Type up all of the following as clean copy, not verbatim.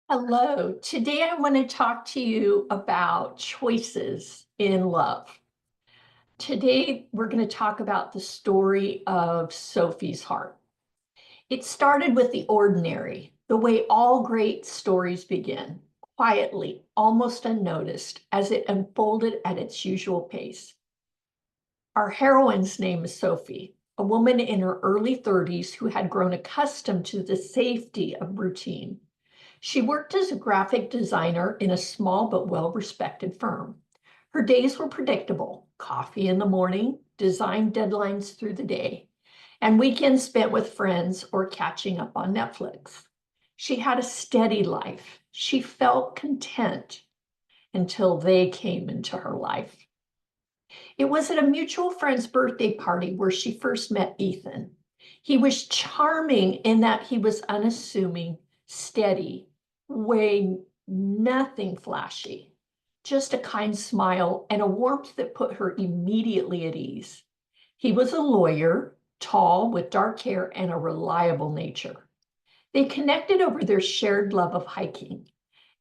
Hello. Today I want to talk to you about choices in love. Today we're going to talk about the story of Sophie's heart. It started with the ordinary, the way all great stories begin, quietly, almost unnoticed, as it unfolded at its usual pace. Our heroine's name is Sophie, a woman in her early 30s who had grown accustomed to the safety of routine. She worked as a graphic designer in a small but well-respected firm. Her days were predictable: coffee in the morning, design deadlines through the day, and weekends spent with friends or catching up on Netflix. She had a steady life. She felt content until they came into her life. It was at a mutual friend's birthday party where she first met Ethan. He was charming in that he was unassuming, steady, wearing nothing flashy, just a kind smile and a warmth that put her immediately at ease. He was a lawyer, tall, with dark hair and a reliable nature. They connected over their shared love of hiking.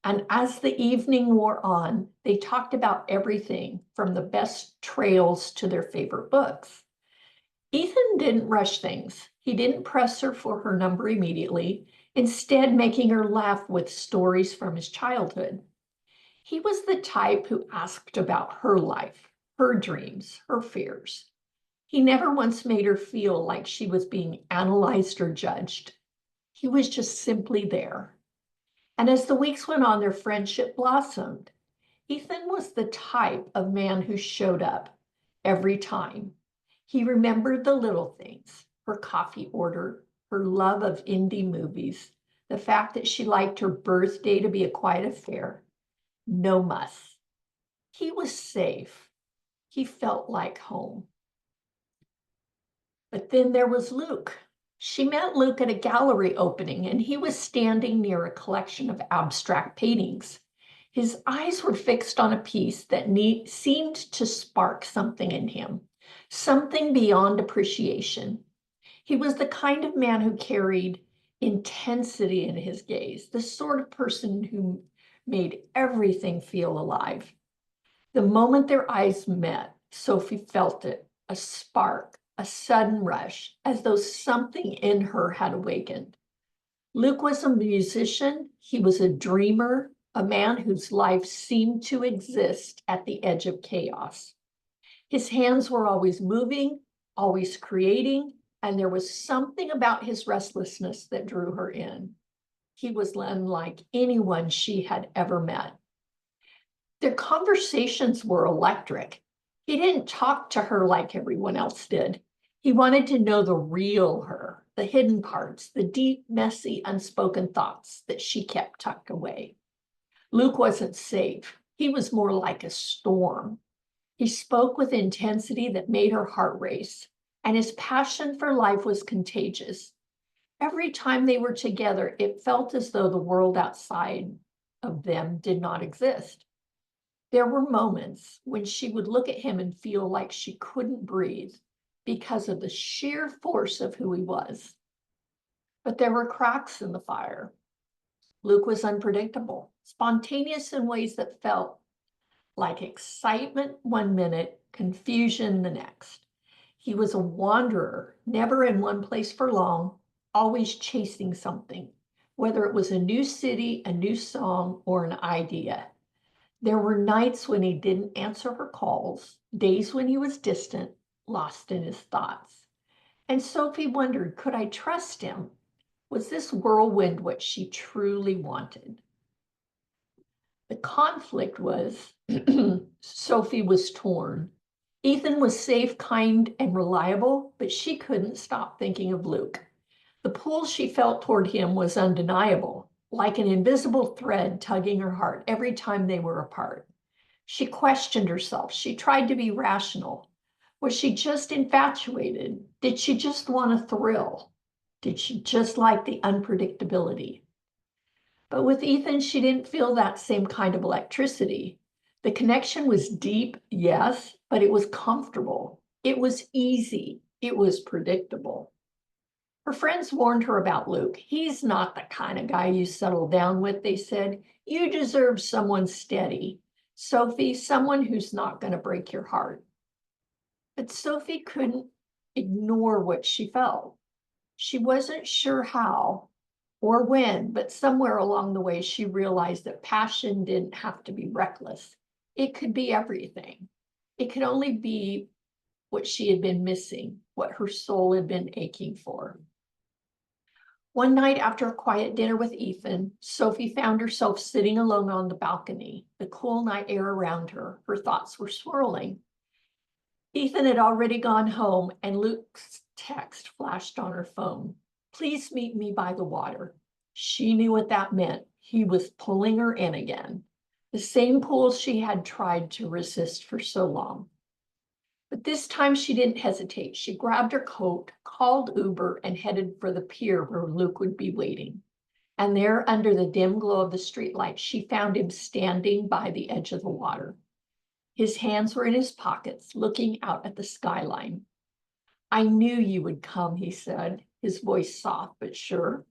And as the evening wore on, they talked about everything from the best trails to their favorite books. Ethan didn't rush things. He didn't press her for her number immediately, instead making her laugh with stories from his childhood. He was the type who asked about her life, her dreams, her fears. He never once made her feel like she was being analyzed or judged. He was just simply there. And as the weeks went on, their friendship blossomed. Ethan was the type of man who showed up every time. He remembered the little things: her coffee order, her love of indie movies, the fact that she liked her birthday to be a quiet affair. No muss. He was safe. He felt like home. But then there was Luke. She met Luke at a gallery opening, and he was standing near a collection of abstract paintings. His eyes were fixed on a piece that seemed to spark something in him, something beyond appreciation. He was the kind of man who carried intensity in his gaze, the sort of person who made everything feel alive. The moment their eyes met, Sophie felt it, a spark, a sudden rush, as though something in her had awakened. Luke was a musician. He was a dreamer, a man whose life seemed to exist at the edge of chaos. His hands were always moving, always creating, and there was something about his restlessness that drew her in. He was unlike anyone she had ever met. Their conversations were electric. He didn't talk to her like everyone else did. He wanted to know the real her, the hidden parts, the deep, messy, unspoken thoughts that she kept tucked away. Luke wasn't safe. He was more like a storm. He spoke with intensity that made her heart race, and his passion for life was contagious. Every time they were together, it felt as though the world outside of them did not exist. There were moments when she would look at him and feel like she couldn't breathe because of the sheer force of who he was. But there were cracks in the fire. Luke was unpredictable, spontaneous in ways that felt like excitement one minute, confusion the next. He was a wanderer, never in one place for long, always chasing something, whether it was a new city, a new song, or an idea. There were nights when he didn't answer her calls, days when he was distant, lost in his thoughts. And Sophie wondered, could I trust him? Was this whirlwind what she truly wanted? The conflict was Sophie was torn. Ethan was safe, kind, and reliable, but she couldn't stop thinking of Luke. The pull she felt toward him was undeniable, like an invisible thread tugging her heart every time they were apart. She questioned herself. She tried to be rational. Was she just infatuated? Did she just want a thrill? Did she just like the unpredictability? But with Ethan, she didn't feel that same kind of electricity. The connection was deep, yes, but it was comfortable. It was easy. It was predictable. Her friends warned her about Luke. He's not the kind of guy you settle down with, they said. You deserve someone steady. Sophie, someone who's not going to break your heart. But Sophie couldn't ignore what she felt. She wasn't sure how or when, but somewhere along the way, she realized that passion didn't have to be reckless. It could be everything. It could only be what she had been missing, what her soul had been aching for. One night after a quiet dinner with Ethan, Sophie found herself sitting alone on the balcony, the cool night air around her. Her thoughts were swirling. Ethan had already gone home, and Luke's text flashed on her phone. Please meet me by the water. She knew what that meant. He was pulling her in again. The same pool she had tried to resist for so long. But this time she didn't hesitate. She grabbed her coat, called Uber, and headed for the pier where Luke would be waiting. And there, under the dim glow of the streetlight, she found him standing by the edge of the water. His hands were in his pockets, looking out at the skyline. I knew you would come, he said, his voice soft but sure.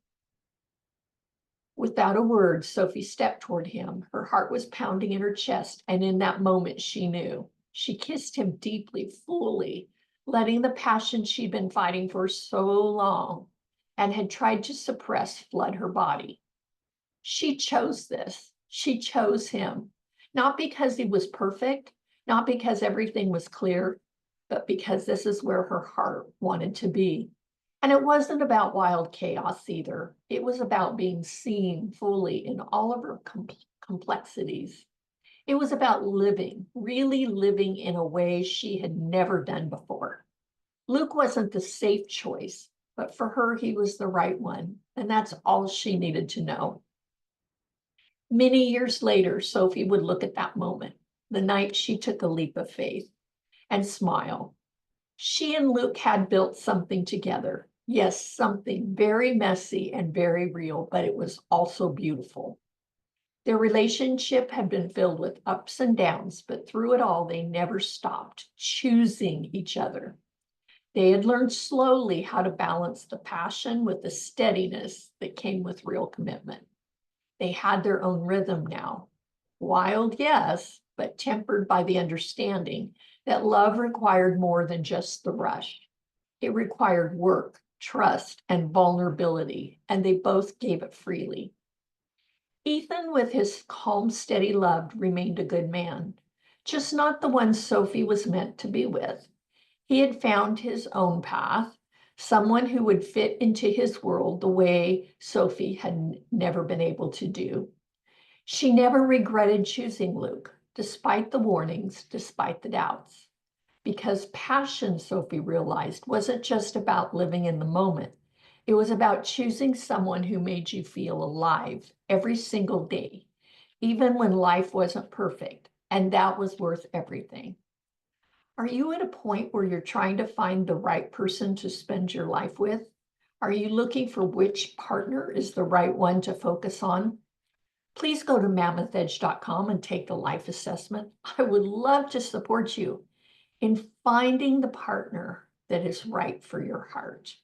Without a word, Sophie stepped toward him. Her heart was pounding in her chest, and in that moment she knew. She kissed him deeply, fully, letting the passion she'd been fighting for so long and had tried to suppress flood her body. She chose this. She chose him, not because he was perfect, not because everything was clear, but because this is where her heart wanted to be. And it wasn't about wild chaos either. It was about being seen fully in all of her complexities. It was about living, really living in a way she had never done before. Luke wasn't the safe choice, but for her, he was the right one. And that's all she needed to know. Many years later, Sophie would look at that moment, the night she took a leap of faith, and smile. She and Luke had built something together. Yes, something very messy and very real, but it was also beautiful. Their relationship had been filled with ups and downs, but through it all, they never stopped choosing each other. They had learned slowly how to balance the passion with the steadiness that came with real commitment. They had their own rhythm now. Wild, yes, but tempered by the understanding that love required more than just the rush. It required work, trust, and vulnerability, and they both gave it freely. Ethan, with his calm, steady love, remained a good man, just not the one Sophie was meant to be with. He had found his own path, someone who would fit into his world the way Sophie had never been able to do. She never regretted choosing Luke, despite the warnings, despite the doubts. Because passion, Sophie realized, wasn't just about living in the moment. It was about choosing someone who made you feel alive every single day, even when life wasn't perfect, and that was worth everything. Are you at a point where you're trying to find the right person to spend your life with? Are you looking for which partner is the right one to focus on? Please go to mammouthedge.com and take the life assessment. I would love to support you in finding the partner that is right for your heart.